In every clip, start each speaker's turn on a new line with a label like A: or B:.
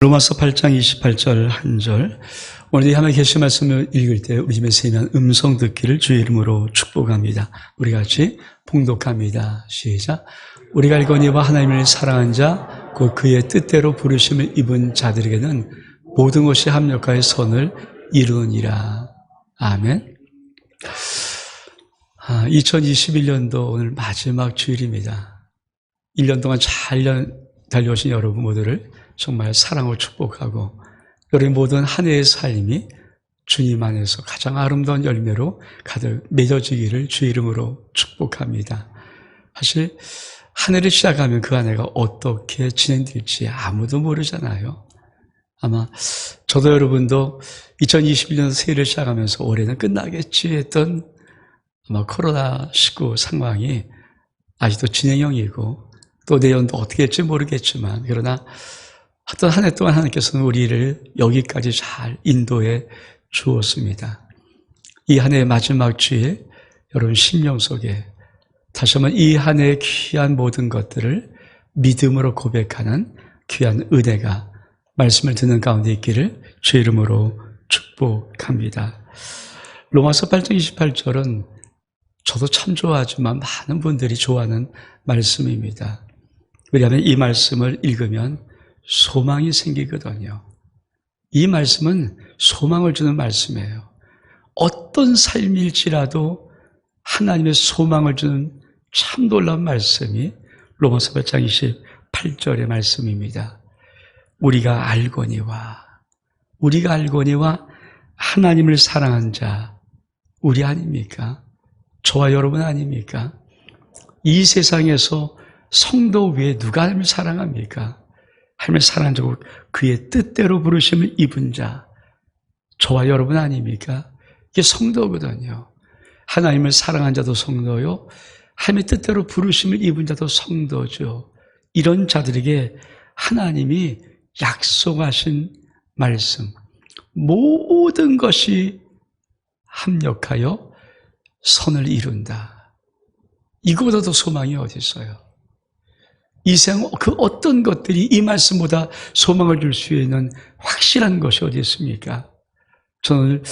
A: 로마서 8장 28절 한 절. 오늘 하나님 계신 말씀을 읽을 때 우리 집에 세면 음성 듣기를 주의 이름으로 축복합니다. 우리 같이 봉독합니다. 시작. 우리가 알거니와 하나님을 사랑한 자, 곧 그의 뜻대로 부르심을 입은 자들에게는 모든 것이 합력하여 선을 이루느니라. 아멘. 2021년도 오늘 마지막 주일입니다. 1년 동안 잘 달려오신 여러분 모두를 정말 사랑으로 축복하고 여러분 모든 한 해의 삶이 주님 안에서 가장 아름다운 열매로 가득 맺어지기를 주의 이름으로 축복합니다. 사실 한 해를 시작하면 그 한 해가 어떻게 진행될지 아무도 모르잖아요. 아마 저도 여러분도 2021년 새해를 시작하면서 올해는 끝나겠지 했던 아마 코로나19 상황이 아직도 진행형이고 또 내년도 어떻게 될지 모르겠지만 그러나 어떤 한 해 동안 하나님께서는 우리를 여기까지 잘 인도해 주었습니다. 이 한 해의 마지막 주일 여러분 심령 속에 다시 한번 이 한 해의 귀한 모든 것들을 믿음으로 고백하는 귀한 은혜가 말씀을 듣는 가운데 있기를 주의 이름으로 축복합니다. 로마서 8장 28절은 저도 참 좋아하지만 많은 분들이 좋아하는 말씀입니다. 왜냐하면 이 말씀을 읽으면 소망이 생기거든요. 이 말씀은 소망을 주는 말씀이에요. 어떤 삶일지라도 하나님의 소망을 주는 참 놀라운 말씀이 로마서 8장 28절의 말씀입니다. 우리가 알거니와 하나님을 사랑한 자 우리 아닙니까? 저와 여러분 아닙니까? 이 세상에서 성도 외에 누가 하나님을 사랑합니까? 하나님을 사랑한 자 그의 뜻대로 부르심을 입은 자 저와 여러분 아닙니까? 이게 성도거든요. 하나님을 사랑한 자도 성도요. 하나님의 뜻대로 부르심을 입은 자도 성도죠. 이런 자들에게 하나님이 약속하신 말씀 모든 것이 합력하여 선을 이룬다. 이거보다 더 소망이 어디 있어요? 이 세상 그 어떤 것들이 이 말씀보다 소망을 줄 수 있는 확실한 것이 어디 있습니까? 저는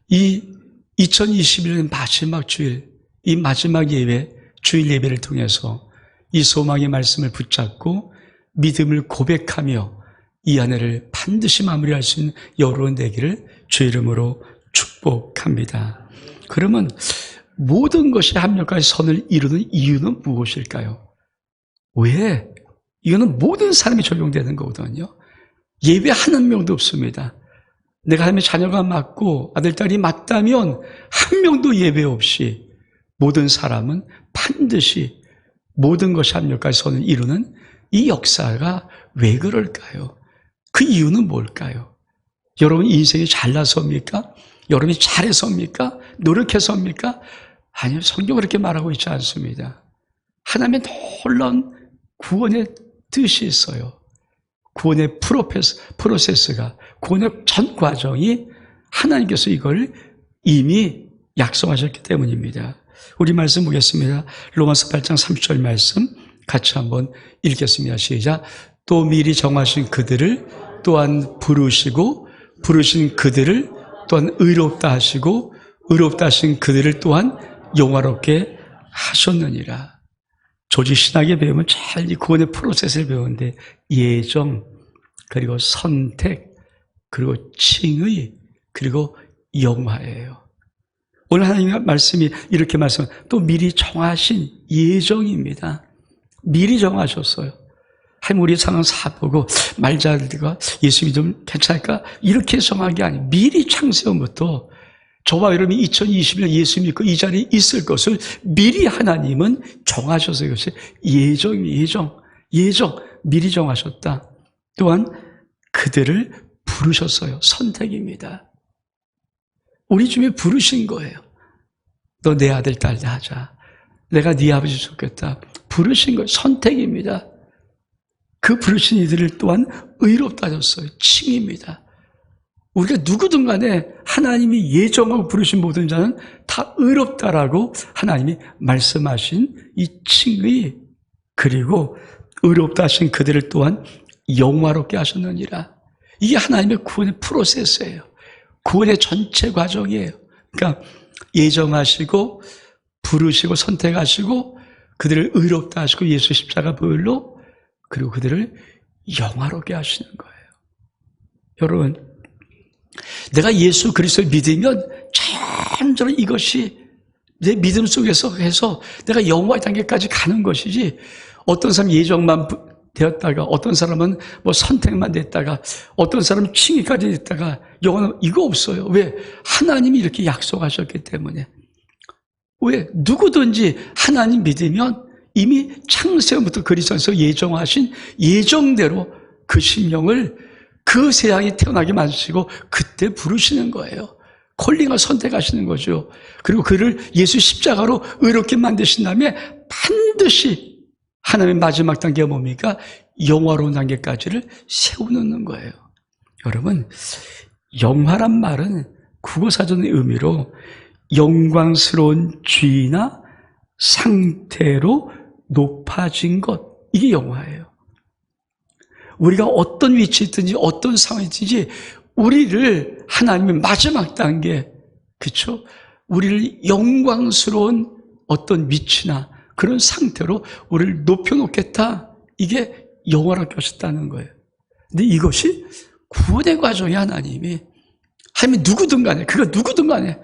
A: 이 2021년 마지막 주일, 이 마지막 예배, 주일 예배를 통해서 이 소망의 말씀을 붙잡고 믿음을 고백하며 이 한 해를 반드시 마무리할 수 있는 여러분 되기를 주의 이름으로 축복합니다. 그러면 모든 것이 합력하여 선을 이루는 이유는 무엇일까요? 왜? 이거는 모든 사람이 적용되는 거거든요. 예배하는 명도 없습니다. 내가 하나님의 자녀가 맞고 아들, 딸이 맞다면 한 명도 예배 없이 모든 사람은 반드시 모든 것이 합력하여 선을 이루는 이 역사가 왜 그럴까요? 그 이유는 뭘까요? 여러분 인생이 잘나서입니까? 여러분이 잘해서입니까? 노력해서입니까? 아니요, 성경은 그렇게 말하고 있지 않습니다. 하나님의 놀라운 구원의 뜻이 있어요. 구원의 프로세스가, 구원의 전 과정이 하나님께서 이걸 이미 약속하셨기 때문입니다. 우리 말씀 보겠습니다. 로마서 8장 30절 말씀 같이 한번 읽겠습니다. 시작. 또 미리 정하신 그들을 또한 부르시고 부르신 그들을 또한 의롭다 하시고 의롭다 하신 그들을 또한 영화롭게 하셨느니라. 조직 신학에 배우면 잘 이 구원의 프로세스를 배우는데 예정, 그리고 선택, 그리고 칭의, 그리고 영화예요. 오늘 하나님의 말씀이 이렇게 또 미리 정하신 예정입니다. 미리 정하셨어요. 하나님 우리 상황 사보고 말자들과 예수 믿으면 괜찮을까? 이렇게 정한 게 아니에요. 미리 창세전부터 저와 여러분이 2020년 예수 믿고 이 자리에 있을 것을 미리 하나님은 정하셔서 이것이 예정, 미리 정하셨다. 또한 그들을 부르셨어요. 선택입니다. 우리 주님이 부르신 거예요. 너 내 아들, 딸 하자. 내가 네 아버지 좋겠다. 부르신 거예요. 선택입니다. 그 부르신 이들을 또한 의롭다 하셨어요. 칭입니다. 우리가 누구든 간에 하나님이 예정하고 부르신 모든 자는 다 의롭다라고 하나님이 말씀하신 이 칭의 그리고 의롭다 하신 그들을 또한 영화롭게 하셨느니라. 이게 하나님의 구원의 프로세스예요. 구원의 전체 과정이에요. 그러니까 예정하시고 부르시고 선택하시고 그들을 의롭다 하시고 예수 십자가 보혈로 그리고 그들을 영화롭게 하시는 거예요. 여러분, 내가 예수 그리스도를 믿으면 자연적으로 이것이 내 믿음 속에서 해서 내가 영화의 단계까지 가는 것이지, 어떤 사람은 예정만 되었다가 어떤 사람은 뭐 선택만 됐다가 어떤 사람은 칭의까지 됐다가 영원은 이거 없어요. 왜? 하나님이 이렇게 약속하셨기 때문에. 왜? 누구든지 하나님 믿으면 이미 창세부터 그리스도에서 예정하신 예정대로 그 심령을 그 세상이 태어나게 만드시고 그때 부르시는 거예요. 콜링을 선택하시는 거죠. 그리고 그를 예수 십자가로 의롭게 만드신 다음에 반드시 하나님의 마지막 단계가 뭡니까? 영화로운 단계까지를 세워놓는 거예요. 여러분, 영화란 말은 국어사전의 의미로 영광스러운 지위나 상태로 높아진 것, 이게 영화예요. 우리가 어떤 위치에 있든지 어떤 상황에 있든지 우리를 하나님의 마지막 단계, 그렇죠? 우리를 영광스러운 어떤 위치나 그런 상태로 우리를 높여놓겠다. 이게 영화롭게 하셨다는 거예요. 근데 이것이 구원의 과정이 하나님이 누구든 간에, 그가 누구든 간에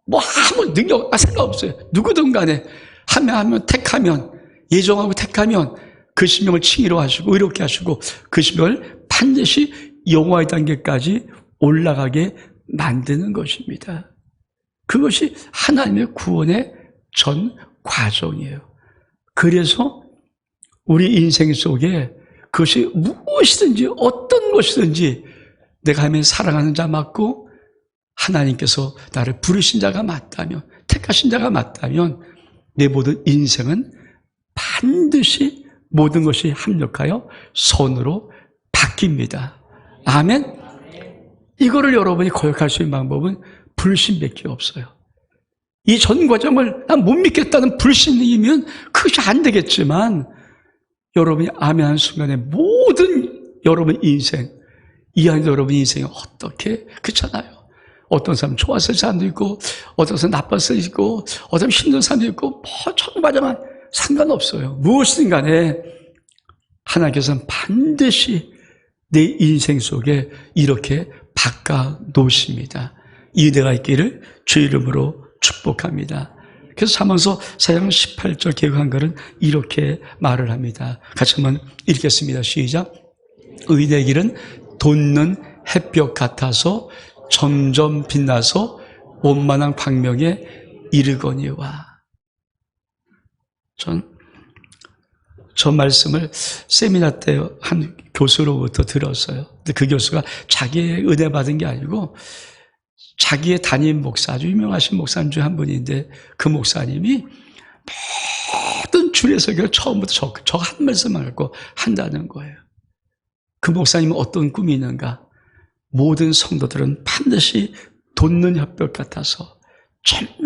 A: 뭐 아무 능력 상관없어요. 누구든 간에 하면 택하면, 예정하고 택하면 그 심령을 칭의로 하시고 의롭게 하시고 그 심령을 반드시 영화의 단계까지 올라가게 만드는 것입니다. 그것이 하나님의 구원의 전 과정이에요. 그래서 우리 인생 속에 그것이 무엇이든지 어떤 것이든지 내가 하면 사랑하는 자 맞고 하나님께서 나를 부르신 자가 맞다면, 택하신 자가 맞다면 내 모든 인생은 반드시 모든 것이 합력하여 선으로 바뀝니다. 아멘? 이거를 여러분이 거역할 수 있는 방법은 불신밖에 없어요. 이 전 과정을 난 못 믿겠다는 불신이면 그것이 안 되겠지만 여러분이 아멘 하는 순간에 모든 여러분 인생, 이 안에서 여러분 인생이 어떻게, 그렇잖아요. 어떤 사람 좋았을 사람도 있고 어떤 사람 나빴을 수도 있고 어떤 사람 힘든 사람도 있고 뭐 전 과정은 상관없어요. 무엇이든 간에 하나님께서는 반드시 내 인생 속에 이렇게 바꿔 놓으십니다. 이 은혜가 있기를 주 이름으로 축복합니다. 그래서 사면서 4장 18절 개혁한 글은 이렇게 말을 합니다. 같이 한번 읽겠습니다. 시작. 의인의 길은 돋는 햇볕 같아서 점점 빛나서 원만한 광명에 이르거니와. 저 말씀을 세미나 때 한 교수로부터 들었어요. 근데 그 교수가 자기의 은혜 받은 게 아니고 자기의 담임 목사, 아주 유명하신 목사님 중 한 분인데 그 목사님이 모든 주례석을 처음부터 저 한 말씀만 갖고 한다는 거예요. 그 목사님은 어떤 꿈이 있는가? 모든 성도들은 반드시 돋는 햇볕 같아서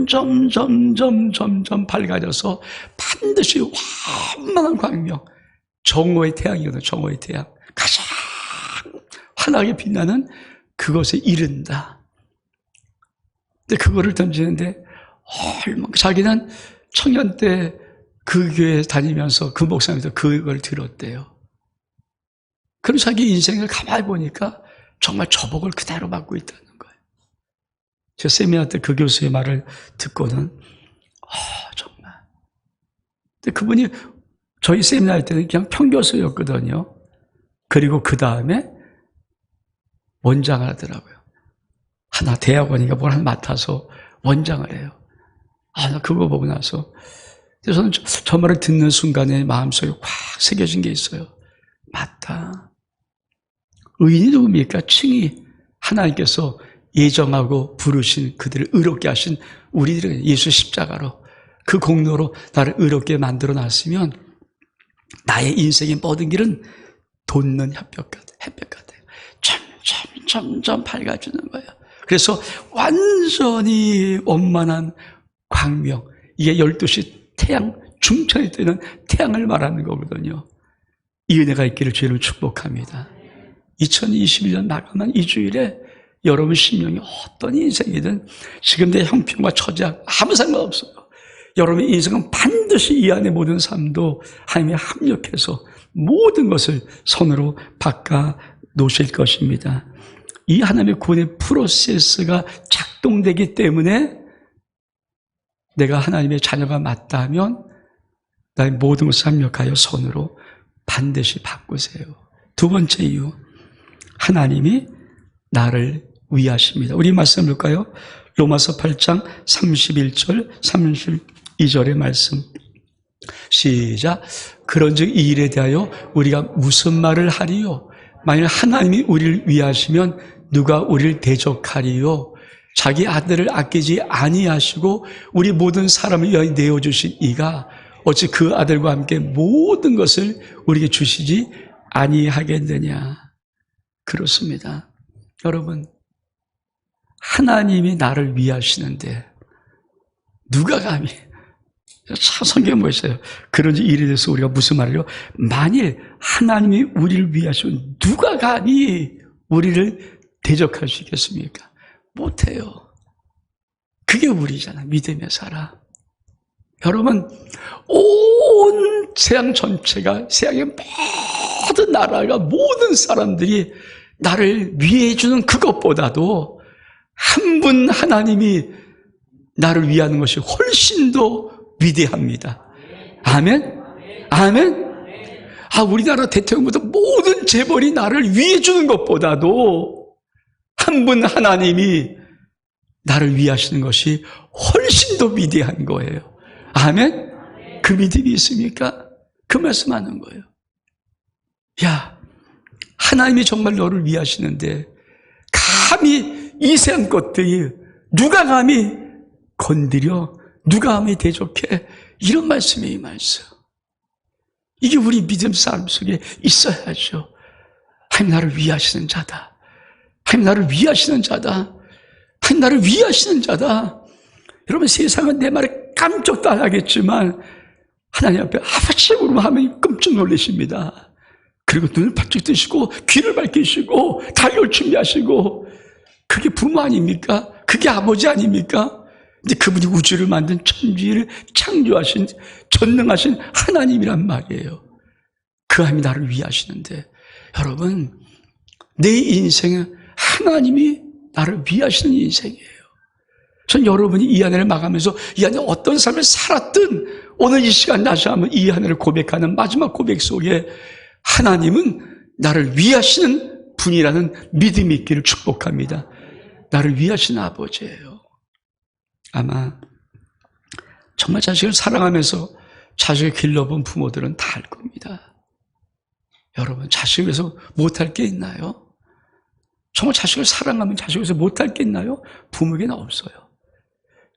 A: 점점 밝아져서 반드시 완만한 광명, 정오의 태양이거든요. 정오의 태양. 가장 환하게 빛나는 그것에 이른다. 근데 그거를 던지는데 자기는 청년 때 그 교회 다니면서 그 목사님도 그걸 들었대요. 그럼 자기 인생을 가만히 보니까 정말 저복을 그대로 받고 있다는 거예요. 제 세미나 때 그 교수의 말을 듣고는 정말. 근데 그분이 저희 세미나 할 때는 그냥 평교수였거든요. 그리고 그 다음에 원장을 하더라고요. 하나 대학원인가 뭘 하나 맡아서 원장을 해요. 나 그거 보고 나서 저는 저 말을 듣는 순간에 마음속에 확 새겨진 게 있어요. 맞다. 의인이 누굽니까? 칭의 하나님께서 예정하고 부르신 그들을 의롭게 하신 우리들은 예수 십자가로 그 공로로 나를 의롭게 만들어 놨으면 나의 인생의 모든 길은 돋는 햇볕 같아요. 점점 밝아지는 거예요. 그래서 완전히 원만한 광명, 이게 12시 태양, 중천에 뜨는 태양을 말하는 거거든요. 이 은혜가 있기를 주를 축복합니다. 2021년 마감한 이 주일에 여러분 심령이 어떤 인생이든 지금 내 형편과 처지와 아무 상관없어요. 여러분의 인생은 반드시 이 안에 모든 삶도 하나님이 합력해서 모든 것을 선으로 바꿔 놓으실 것입니다. 이 하나님의 구원의 프로세스가 작동되기 때문에 내가 하나님의 자녀가 맞다면 나의 모든 것을 합력하여 선으로 반드시 바꾸세요. 두 번째 이유, 하나님이 나를 위하십니다. 우리 말씀 볼까요? 로마서 8장 31절 32절의 말씀 시작. 그런즉 이 일에 대하여 우리가 무슨 말을 하리요? 만일 하나님이 우리를 위하시면 누가 우리를 대적하리요? 자기 아들을 아끼지 아니하시고 우리 모든 사람을 위하여 내어주신 이가 어찌 그 아들과 함께 모든 것을 우리에게 주시지 아니하겠느냐. 그렇습니다. 여러분, 하나님이 나를 위하시는데 누가 감히, 참 성경에 뭐 있어요? 그런지 일에 대해서 우리가 무슨 말이요? 만일 하나님이 우리를 위하시면 누가 감히 우리를 대적할 수 있겠습니까? 못해요. 그게 우리잖아. 믿음의 사람. 여러분, 온 세상 전체가, 세상의 모든 나라가, 모든 사람들이 나를 위해 주는 그것보다도 한 분 하나님이 나를 위하는 것이 훨씬 더 위대합니다. 아멘? 아멘? 우리나라 대통령부터 모든 재벌이 나를 위해 주는 것보다도 한 분 하나님이 나를 위하시는 것이 훨씬 더 위대한 거예요. 아멘? 그 믿음이 있습니까? 그 말씀하는 거예요. 야, 하나님이 정말 너를 위하시는데 감히 이 세상 것들이 누가 감히 건드려, 누가 감히 대적해, 이런 말씀이 이 말씀. 이게 우리 믿음 삶 속에 있어야죠. 하나님 나를 위하시는 자다. 하나님 나를 위하시는 자다. 하나님 나를 위하시는 자다. 여러분, 세상은 내 말에 깜짝도 안 하겠지만 하나님 앞에 아버지 부르면 하면 끔찍 놀라십니다. 그리고 눈을 바짝 뜨시고 귀를 밝히시고 달려올 준비하시고, 그게 부모 아닙니까? 그게 아버지 아닙니까? 근데 그분이 우주를 만든 천지를 창조하신 전능하신 하나님이란 말이에요. 그 하나님이 나를 위하시는데, 여러분, 내 인생은 하나님이 나를 위하시는 인생이에요. 전 여러분이 이 한 해를 마감하면서 이 한 해 어떤 삶을 살았든 오늘 이 시간 다시 한번 이 한 해를 고백하는 마지막 고백 속에 하나님은 나를 위하시는 분이라는 믿음이 있기를 축복합니다. 나를 위하시는 아버지예요. 아마 정말 자식을 사랑하면서 자식을 길러본 부모들은 다 알 겁니다. 여러분, 자식을 위해서 못할 게 있나요? 정말 자식을 사랑하면 자식을 위해서 못할 게 있나요? 부모에게는 없어요.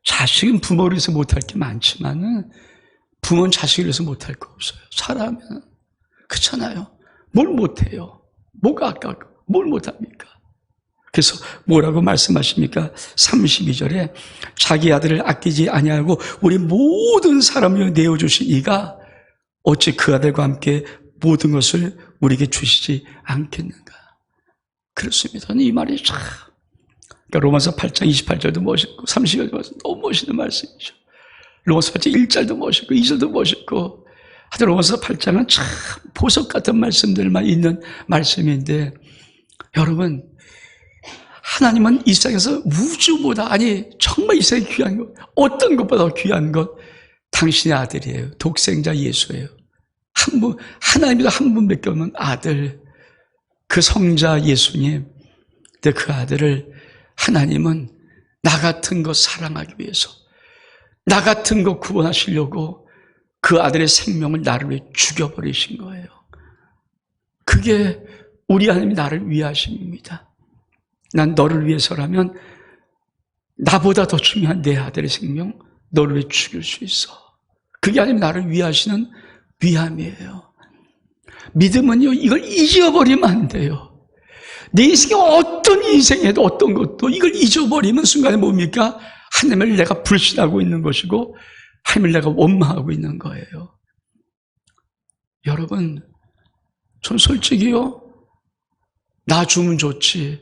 A: 자식은 부모를 위해서 못할 게 많지만은 부모는 자식을 위해서 못할 거 없어요. 사랑하면. 그렇잖아요. 뭘 못해요? 뭐가 아까워? 뭘 못합니까? 그래서 뭐라고 말씀하십니까? 32절에 자기 아들을 아끼지 아니하고 우리 모든 사람을 내어주신 이가 어찌 그 아들과 함께 모든 것을 우리에게 주시지 않겠는가? 그렇습니다. 이 말이 참, 그러니까 로마서 8장 28절도 멋있고 30절도 너무 멋있는 말씀이죠. 로마서 8장 1절도 멋있고 2절도 멋있고, 하여튼 로마서 8장은 참 보석 같은 말씀들만 있는 말씀인데, 여러분, 하나님은 이 세상에서 우주보다, 아니 정말 이 세상에 귀한 것, 어떤 것보다 귀한 것, 당신의 아들이에요. 독생자 예수예요. 한 분, 하나님도 한 분밖에 없는 아들, 그 성자 예수님. 근데 그 아들을 하나님은 나 같은 것 사랑하기 위해서, 나 같은 것 구원하시려고 그 아들의 생명을 나를 위해 죽여버리신 거예요. 그게 우리 하나님이 나를 위하심입니다. 난 너를 위해서라면 나보다 더 중요한 내 아들의 생명 너를 위해 죽일 수 있어. 그게 아니면 나를 위하시는 위함이에요. 믿음은요, 이걸 잊어버리면 안 돼요. 내 인생에 어떤 인생에도 어떤 것도 이걸 잊어버리면 순간에 뭡니까? 하나님을 내가 불신하고 있는 것이고 하나님을 내가 원망하고 있는 거예요. 여러분, 전 솔직히요, 나 주면 좋지.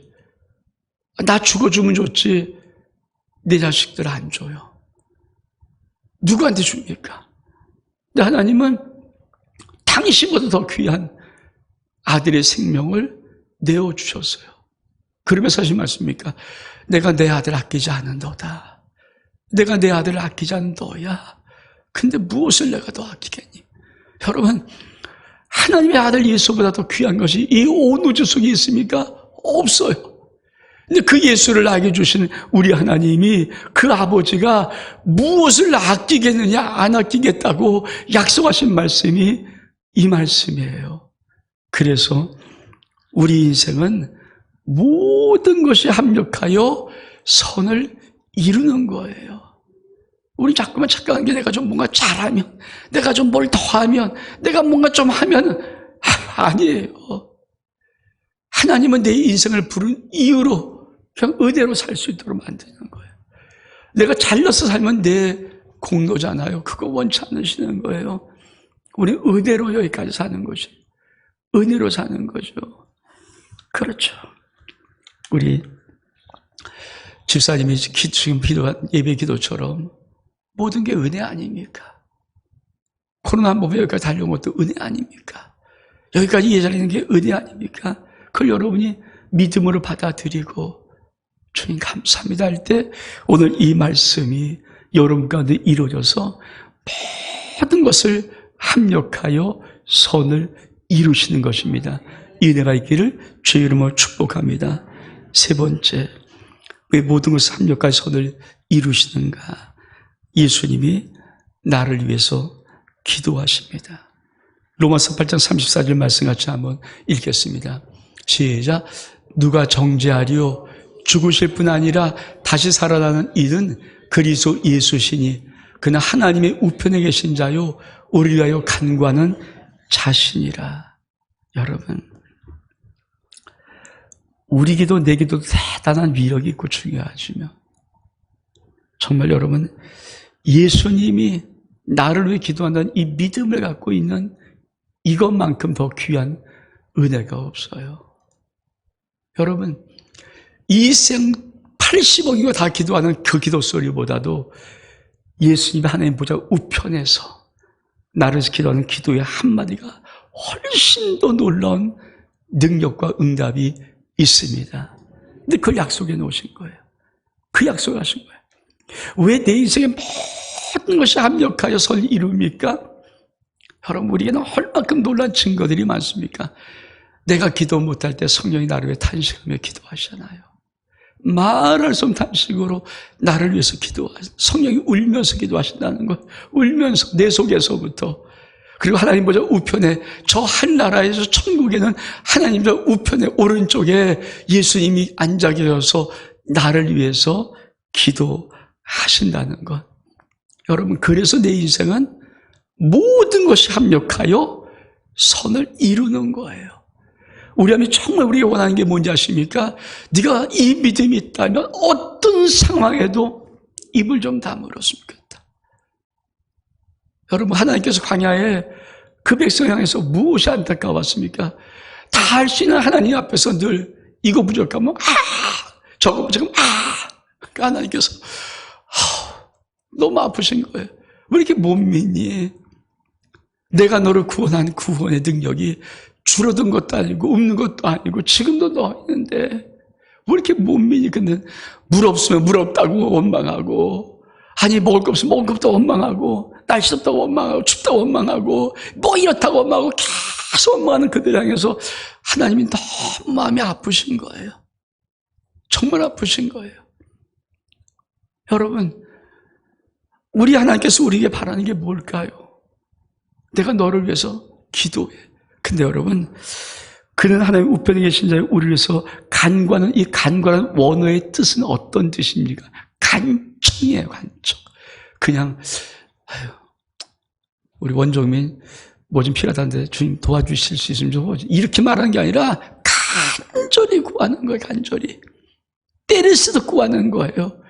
A: 나 죽어주면 좋지. 내 자식들 안 줘요. 누구한테 줍니까? 근데 하나님은 당신보다 더 귀한 아들의 생명을 내어주셨어요. 그러면서 하신 말씀입니까? 내가 내 아들 아끼지 않은도다. 내가 내 아들을 아끼지 않은도야. 근데 무엇을 내가 더 아끼겠니? 여러분, 하나님의 아들 예수보다 더 귀한 것이 이 온 우주 속에 있습니까? 없어요. 근데 그 예수를 나에게 주신 우리 하나님이, 그 아버지가 무엇을 아끼겠느냐, 안 아끼겠다고 약속하신 말씀이 이 말씀이에요. 그래서 우리 인생은 모든 것이 합력하여 선을 이루는 거예요. 우리 자꾸만 착각하는 게 내가 좀 뭔가 잘하면, 내가 좀 뭘 더하면, 내가 뭔가 좀 하면, 아니에요. 하나님은 내 인생을 부른 이유로 그냥 의대로 살 수 있도록 만드는 거예요. 내가 잘려서 살면 내 공로잖아요. 그거 원치 않으시는 거예요. 우리 의대로 여기까지 사는 것이, 은혜로 사는 거죠. 그렇죠. 우리 집사님이 지금 기도한 예배 기도처럼 모든 게 은혜 아닙니까? 코로나 한번 여기까지 달려온 것도 은혜 아닙니까? 여기까지 이 자리에 있는 게 은혜 아닙니까? 그걸 여러분이 믿음으로 받아들이고 주님 감사합니다 할 때 오늘 이 말씀이 여러분 가운데 이루어져서 모든 것을 합력하여 선을 이루시는 것입니다. 이 은혜가 있기를 주의 이름으로 축복합니다. 세 번째, 왜 모든 것을 합력하여 선을 이루시는가? 예수님이 나를 위해서 기도하십니다. 로마서 8장 34절 말씀 같이 한번 읽겠습니다. 시작. 누가 정죄하리요? 죽으실 뿐 아니라 다시 살아나는 이는 그리스도 예수시니 그는 하나님의 우편에 계신 자요 우리를 위하여 간구하는 자신이라. 여러분, 우리 기도 내 기도도 대단한 위력이 있고 중요하지만 정말 여러분, 예수님이 나를 위해 기도한다는 이 믿음을 갖고 있는 이것만큼 더 귀한 은혜가 없어요. 여러분, 이 생 80억이고 다 기도하는 그 기도 소리보다도 예수님이 하나님 보좌 우편에서 나를 기도하는 기도의 한마디가 훨씬 더 놀라운 능력과 응답이 있습니다. 근데 그걸 약속해 놓으신 거예요. 그 약속을 하신 거예요. 왜 내 인생의 모든 것이 합력하여 선을 이룹니까? 여러분, 우리에게는 얼마큼 놀라운 증거들이 많습니까? 내가 기도 못할 때 성령이 나를 위해 탄식하며 기도하시잖아요. 말할 수 없는 탄식으로 나를 위해서 성령이 울면서 기도하신다는 것. 울면서 내 속에서부터. 그리고 하나님 보좌 우편에 저 한나라에서 천국에는 하나님 보좌 우편의 오른쪽에 예수님이 앉아 계셔서 나를 위해서 기도하신다는 것. 여러분, 그래서 내 인생은 모든 것이 합력하여 선을 이루는 거예요. 우리 하나님이 정말 우리가 원하는 게 뭔지 아십니까? 네가 이 믿음이 있다면 어떤 상황에도 입을 좀 다물었으면 좋겠다. 여러분, 하나님께서 광야에 그 백성 향해서 무엇이 안타까웠습니까? 다 할 수 있는 하나님 앞에서 늘 이거 부족하면 저거 부족하면 그러니까 하나님께서 너무 아프신 거예요. 왜 이렇게 못 믿니? 내가 너를 구원한 구원의 능력이 줄어든 것도 아니고 없는 것도 아니고 지금도 너 있는데 왜 이렇게 못 믿니? 근데 물 없으면 물 없다고 원망하고, 아니 먹을 거 없으면 먹을 거 없다고 원망하고, 날씨 없다고 원망하고, 춥다고 원망하고, 뭐 이렇다고 원망하고 계속 원망하는 그들 향해서 하나님이 너무 마음이 아프신 거예요. 정말 아프신 거예요. 여러분, 우리 하나님께서 우리에게 바라는 게 뭘까요? 내가 너를 위해서 기도해. 근데 여러분, 그는 하나님 우편에 계신 자의 우리를 위해서 간구하는, 이 간구하는 원어의 뜻은 어떤 뜻입니까? 간청이에요, 간청. 그냥 우리 원종민 뭐 좀 필요하다는데 주님 도와주실 수 있으면 좀 이렇게 말하는 게 아니라 간절히 구하는 거예요, 간절히. 때려서도 구하는 거예요.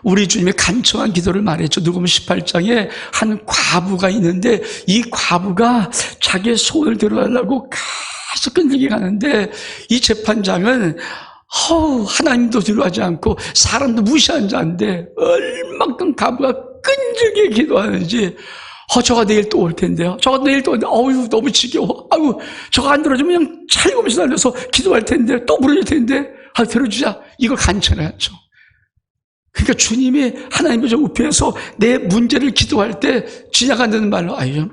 A: 우리 주님의 간청한 기도를 말했죠. 누가복음 18장에 한 과부가 있는데 이 과부가 자기의 소원을 들어달라고 계속 끈질게 가는데 이 재판장은 하나님도 두려워하지 않고 사람도 무시한 자인데 얼만큼 가부가 끈질게 기도하는지 저가 내일 또 올 텐데요. 저가 내일 또 어휴 너무 지겨워. 아유 저가 안 들어주면 그냥 차리고면서 달려서 기도할 텐데 또 부르실 텐데 들어주자. 이걸 간청해야죠. 그러니까 주님이 하나님의 저 우편에서 내 문제를 기도할 때 지나간다는 말로 아유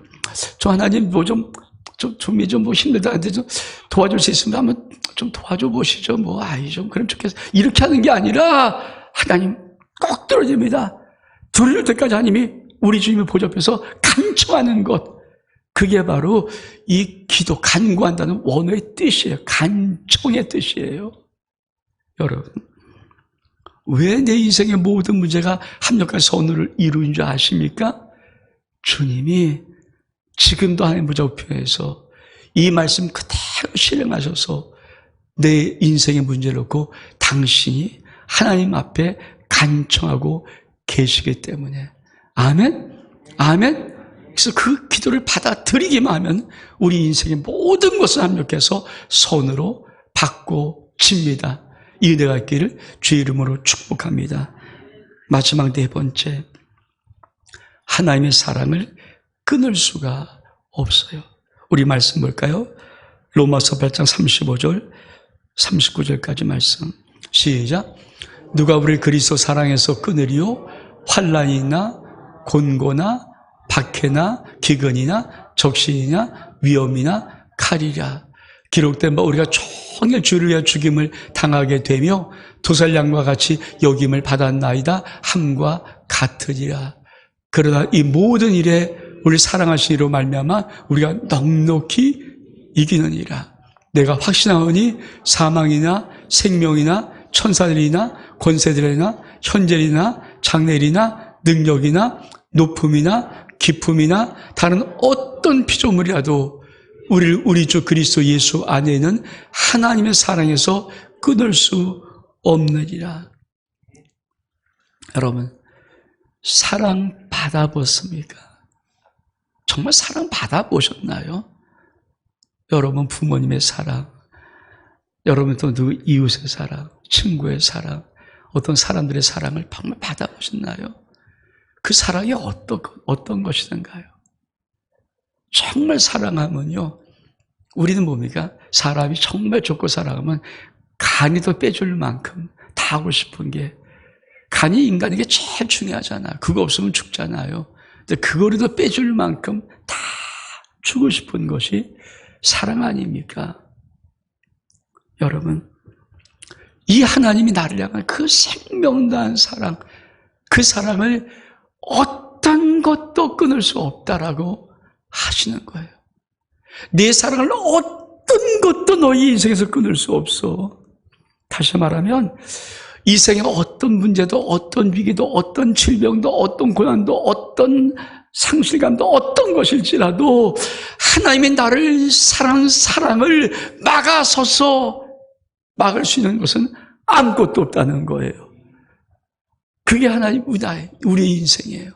A: 저 하나님 뭐 좀 힘들다는데 좀 도와줄 수 있으면 한번 좀 도와줘 보시죠. 좀 그럼 좋겠어. 이렇게 하는 게 아니라 하나님 꼭 들어줍니다. 들어줄 때까지 하나님이 우리 주님의 보좌 앞에서 간청하는 것. 그게 바로 이 기도, 간구한다는 원어의 뜻이에요. 간청의 뜻이에요. 여러분, 왜 내 인생의 모든 문제가 합력한 선을 이루는 줄 아십니까? 주님이 지금도 하나님 보좌 우편에서 이 말씀 그대로 실행하셔서 내 인생의 문제를 놓고 당신이 하나님 앞에 간청하고 계시기 때문에 아멘? 아멘? 그래서 그 기도를 받아들이기만 하면 우리 인생의 모든 것을 합력해서 선으로 바꿔집니다. 이 은혜가 있기를 주의 이름으로 축복합니다. 마지막 네 번째, 하나님의 사랑을 끊을 수가 없어요. 우리 말씀 볼까요? 로마서 8장 35절 39절까지 말씀 시작. 누가 우리를 그리스도 사랑해서 끊으리요? 환난이나 곤고나 박해나 기근이나 적신이나 위험이나 칼이라. 기록된 바 우리가 종일 주를 위하여 죽임을 당하게 되며 도살양과 같이 여김을 받았나이다 함과 같으리라. 그러나 이 모든 일에 우리 사랑하신 이로 말미암아 우리가 넉넉히 이기느니라. 내가 확신하오니 사망이나 생명이나 천사들이나 권세들이나 현재이나 장래이나 능력이나 높음이나 깊음이나 다른 어떤 피조물이라도 우리 주 그리스도 예수 안에는 하나님의 사랑에서 끊을 수 없느니라. 여러분, 사랑 받아보습니까? 정말 사랑 받아보셨나요? 여러분 부모님의 사랑, 여러분 또 누구 이웃의 사랑, 친구의 사랑, 어떤 사람들의 사랑을 정말 받아보셨나요? 그 사랑이 어떤 것이던가요? 정말 사랑하면요, 우리는 뭡니까? 사람이 정말 좋고 사랑하면 간이 더 빼줄 만큼 다 하고 싶은 게, 간이 인간에게 제일 중요하잖아요. 그거 없으면 죽잖아요. 근데 그거를 더 빼줄 만큼 다 주고 싶은 것이 사랑 아닙니까? 여러분, 이 하나님이 나를 향한 그 생명다한 사랑, 그 사랑을 어떤 것도 끊을 수 없다라고 하시는 거예요. 내 사랑을 어떤 것도 너희 인생에서 끊을 수 없어. 다시 말하면 이 생의 어떤 문제도, 어떤 위기도, 어떤 질병도, 어떤 고난도, 어떤 상실감도, 어떤 것일지라도 하나님이 나를 사랑하는 사랑을 막아서서 막을 수 있는 것은 아무것도 없다는 거예요. 그게 하나님 은혜예요. 우리 인생이에요.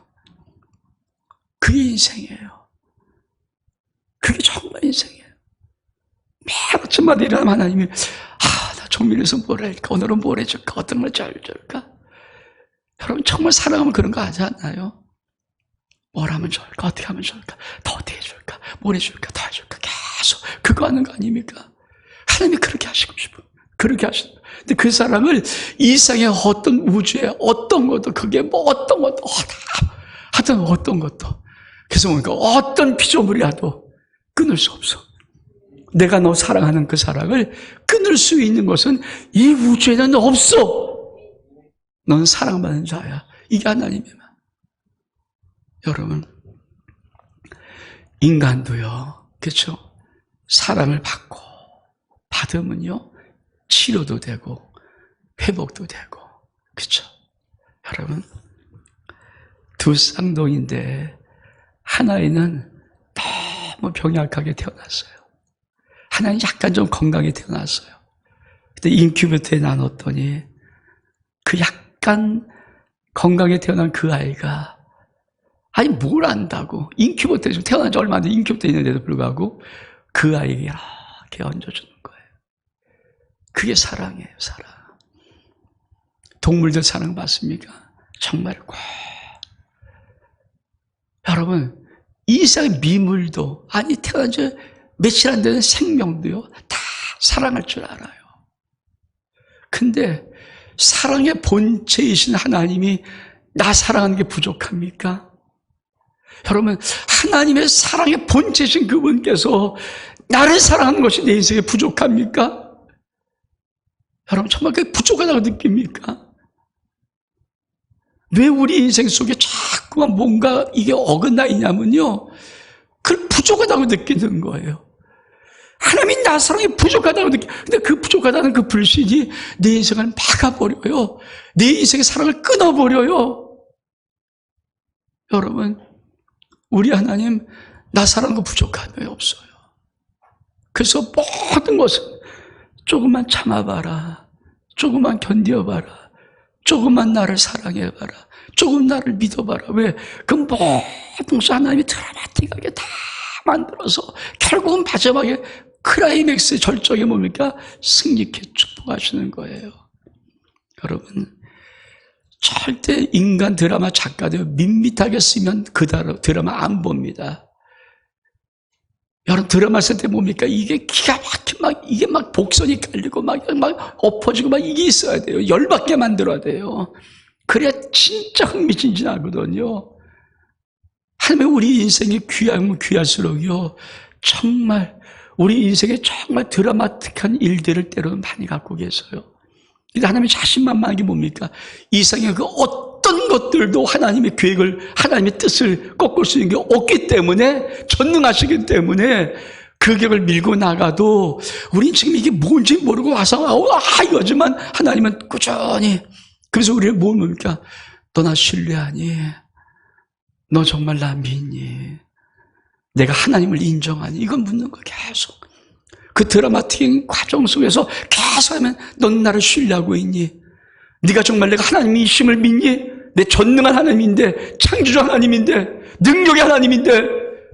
A: 그게 인생이에요. 그게 정말 인생이에요. 매일 아침마다 일어나면 하나님이 나 정밀해서 뭘 할까? 오늘은 뭘 해줄까? 어떤 걸 잘 줄까? 여러분 정말 사랑하면 그런 거 하지 않나요? 뭘 하면 좋을까? 어떻게 하면 좋을까? 더 어떻게 해줄까? 뭘 해줄까? 더 해줄까? 계속 그거 하는 거 아닙니까? 하나님이 그렇게 하시고 싶어요. 그렇게 하시는 거예요. 근데 그 사랑을 이 세상의 어떤 우주에 어떤 것도, 그게 뭐 어떤 것도, 하여튼 어떤 것도, 그래서 보니까 어떤 피조물이라도 끊을 수 없어. 내가 너 사랑하는 그 사랑을 끊을 수 있는 것은 이 우주에는 없어. 너는 사랑받는 자야. 이게 하나님의 말. 여러분, 인간도요, 그렇죠? 사랑을 받으면요, 치료도 되고 회복도 되고, 그렇죠? 여러분, 두 쌍둥이인데 하나에는 너무 병약하게 태어났어요. 하나는 약간 좀 건강하게 태어났어요. 근데 인큐베이터에 나눴더니 그 약간 건강하게 태어난 그 아이가 뭘 안다고, 인큐베이터에 태어난 지 얼마 안 돼 인큐베이터에 있는데도 불구하고 그 아이가 가볍게 얹어주는 거예요. 그게 사랑이에요, 사랑. 동물들 사랑받습니까? 정말 꼭. 여러분, 이 세상의 미물도, 아니 태어난 지 며칠 안 되는 생명도요, 다 사랑할 줄 알아요. 근데 사랑의 본체이신 하나님이 나 사랑하는 게 부족합니까? 여러분, 하나님의 사랑의 본체이신 그분께서 나를 사랑하는 것이 내 인생에 부족합니까? 여러분, 정말 그게 부족하다고 느낍니까? 왜 우리 인생 속에 자꾸만 뭔가 이게 어긋나 있냐면요, 그걸 부족하다고 느끼는 거예요. 하나님이 나 사랑이 부족하다고 근데 그 부족하다는 그 불신이 내 인생을 막아버려요. 내 인생의 사랑을 끊어버려요. 여러분, 우리 하나님 나 사랑하는 거 부족한 게 없어요. 그래서 모든 것은 조금만 참아봐라, 조금만 견뎌봐라, 조금만 나를 사랑해봐라, 조금 나를 믿어봐라. 왜? 그 모든 것을 하나님이 드라마틱하게 다 만들어서 결국은 마지막에 클라이맥스의 절정이 뭡니까? 승리케 축복하시는 거예요. 여러분, 절대 인간 드라마 작가들 밋밋하게 쓰면 그 드라마 안 봅니다. 여러분, 드라마 쓸 때 뭡니까? 이게 기가 막힌 이게 막 복선이 깔리고 막 엎어지고 막 이게 있어야 돼요. 열받게 만들어야 돼요. 그래야 진짜 흥미진진하거든요. 하나님의 우리 인생이 귀하면 귀할수록요, 정말 우리 인생에 정말 드라마틱한 일들을 때로는 많이 갖고 계세요. 근데 하나님의 자신만만한 게 뭡니까? 이 세상에 그 어떤 것들도 하나님의 계획을, 하나님의 뜻을 꺾을 수 있는 게 없기 때문에, 전능하시기 때문에 그 계획을 밀고 나가도 우린 지금 이게 뭔지 모르고 와서 이거지만 하나님은 꾸준히. 그래서 우리를 뭘 뭡니까? 너 나 신뢰하니? 너 정말 나 믿니? 내가 하나님을 인정하니? 이건 묻는 거 계속. 그 드라마틱한 과정 속에서 계속 하면 넌 나를 신뢰하고 있니? 네가 정말 내가 하나님이심을 믿니? 내 전능한 하나님인데, 창조주 하나님인데, 능력의 하나님인데,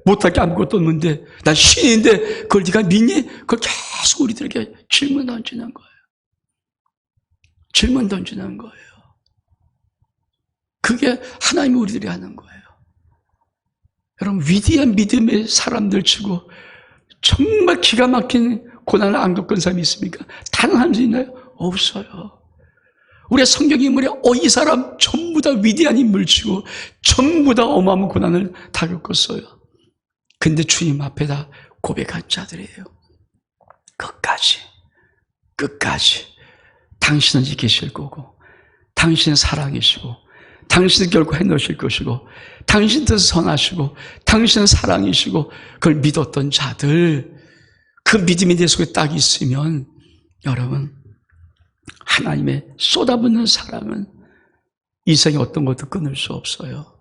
A: 못할 게 아무것도 없는데, 난 신인데 그걸 네가 믿니? 그걸 계속 우리들에게 질문 던지는 거예요. 질문 던지는 거예요. 그게 하나님이 우리들이 하는 거예요. 여러분, 위대한 믿음의 사람들 치고 정말 기가 막힌 고난을 안 겪은 사람이 있습니까? 단 한 수 있나요? 없어요. 우리의 성경 인물이 이 사람 전부 다 위대한 인물치고 전부 다 어마어마한 고난을 다 겪었어요. 근데 주님 앞에 다 고백한 자들이에요. 끝까지 당신은 지키실 거고, 당신은 사랑이시고, 당신은 결코 해놓으실 것이고, 당신 뜻은 선하시고, 당신은 사랑이시고, 그걸 믿었던 자들, 그 믿음이 내 속에 딱 있으면, 여러분, 하나님의 쏟아붓는 사랑은 이 세상에 어떤 것도 끊을 수 없어요.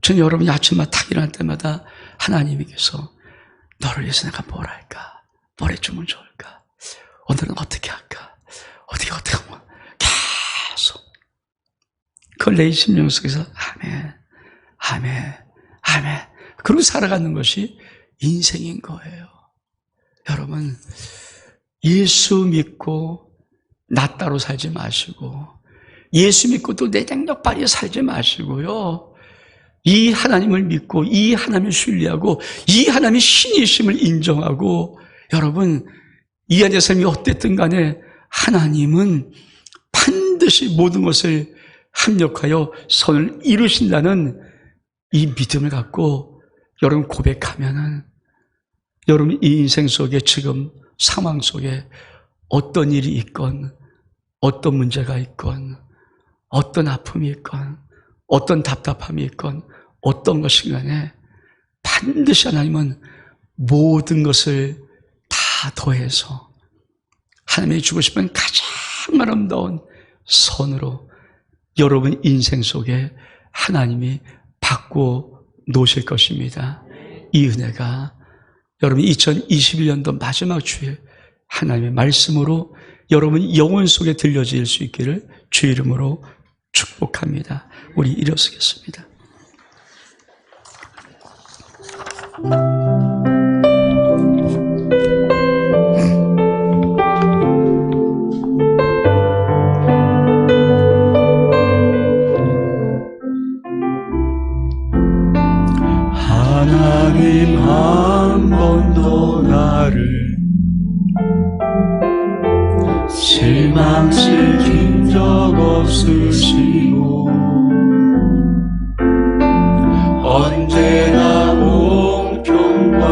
A: 저는 여러분이 아침마다 딱 일어날 때마다 하나님께서 너를 위해서 내가 뭘 할까? 뭘 해주면 좋을까? 오늘은 어떻게 할까? 어떻게 하면 계속 그걸 내 심령 속에서 아멘 그러고 살아가는 것이 인생인 거예요. 여러분, 예수 믿고 나 따로 살지 마시고, 예수 믿고 또 내 능력 발휘 살지 마시고요, 이 하나님을 믿고 이 하나님을 신뢰하고 이 하나님의 신이심을 인정하고, 여러분, 이 안의 삶이 어땠든 간에 하나님은 반드시 모든 것을 합력하여 선을 이루신다는 이 믿음을 갖고 여러분 고백하면은, 여러분 이 인생 속에 지금 상황 속에 어떤 일이 있건, 어떤 문제가 있건, 어떤 아픔이 있건, 어떤 답답함이 있건, 어떤 것이 간에 반드시 하나님은 모든 것을 다 더해서 하나님이 주고 싶은 가장 아름다운 선으로 여러분 인생 속에 하나님이 바꾸어 놓으실 것입니다. 이 은혜가 여러분 2021년도 마지막 주에 하나님의 말씀으로 여러분 영혼 속에 들려질 수 있기를 주 이름으로 축복합니다. 우리 일어서겠습니다. 망칠긴 적 없으시고 언제나 공평과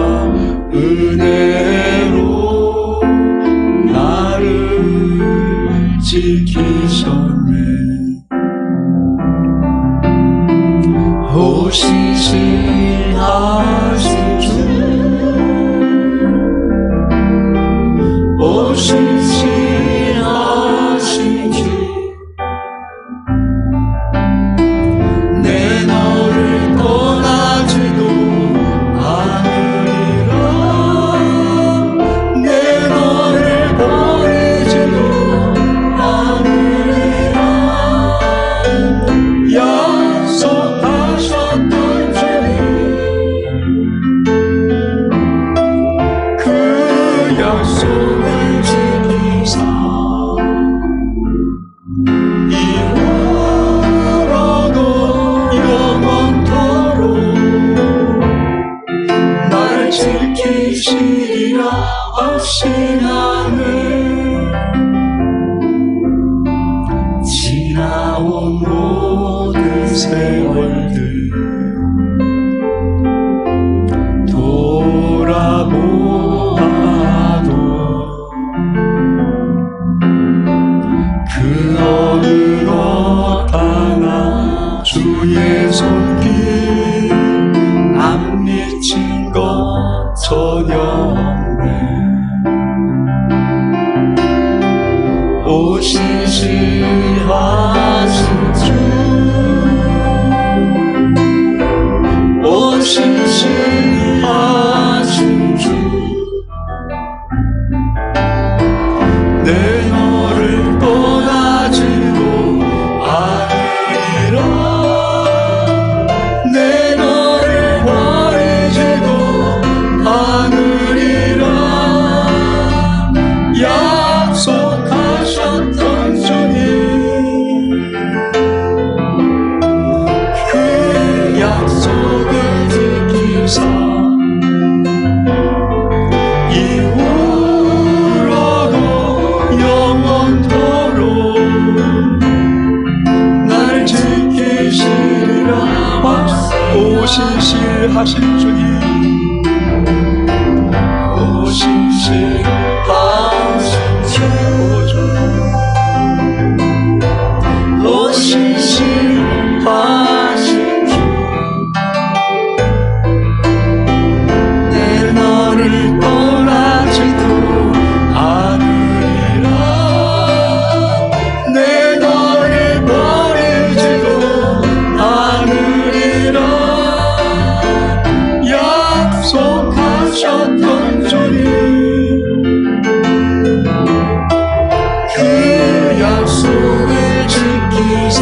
A: 은혜로 나를 지키셨네. 오시시하신 주, 오시시하신 주, 내 너를 떠나지도 않으리라. 내 너를 버리지도 않으리라. 약속하셨던 주님, 그 약속을 지키사 이후로도 영원토록 날 지키시리라 확신하는 지나온 모든 세월들 돌아보아도 그 어느 것 하나 주의 손길 안 미친 것 전혀 없네. 오시시하신 주, 오시시하신 주, 내 너를 떠나지도 않으리라. 내 너를 버리지도 않으리라. 약속하셨던 주님, 그 약속을 지키사 이후로도 영원토록 날 지키시리라. 오시시하신 주님, 오시시하신 주, 오시시하신 주, 내 너를 떠나지도 않으리라. 내 너를 버리지도 않으리라. 약속하셨던 주님, 그 약속을 지키사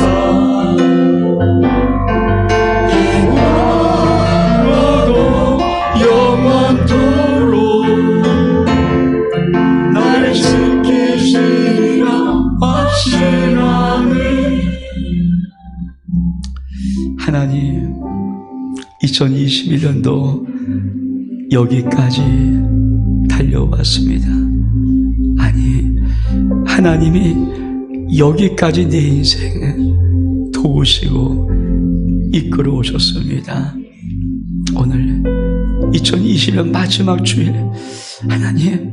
A: 이후로도 영원토록 날 지키시리라 확신하네. 하나님, 2021년도 여기까지 달려왔습니다. 아니, 하나님이 여기까지 내 인생을 도우시고 이끌어 오셨습니다. 오늘 2020년 마지막 주일, 하나님,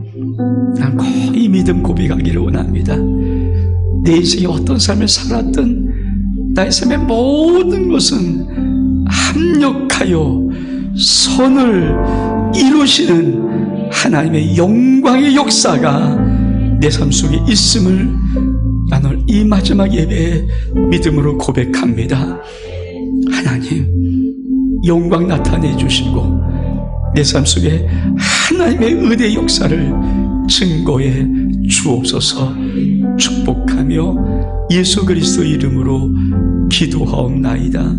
A: 난 거의 믿음 고백하기를 원합니다. 내 인생에 어떤 삶을 살았든 나의 삶의 모든 것은 합력하여 선을 이루시는 하나님의 영광의 역사가 내 삶 속에 있음을 나는 이 마지막 예배에 믿음으로 고백합니다. 하나님, 영광 나타내 주시고 내 삶 속에 하나님의 은혜의 역사를 증거해 주옵소서. 축복하며 예수 그리스도 이름으로 기도하옵나이다.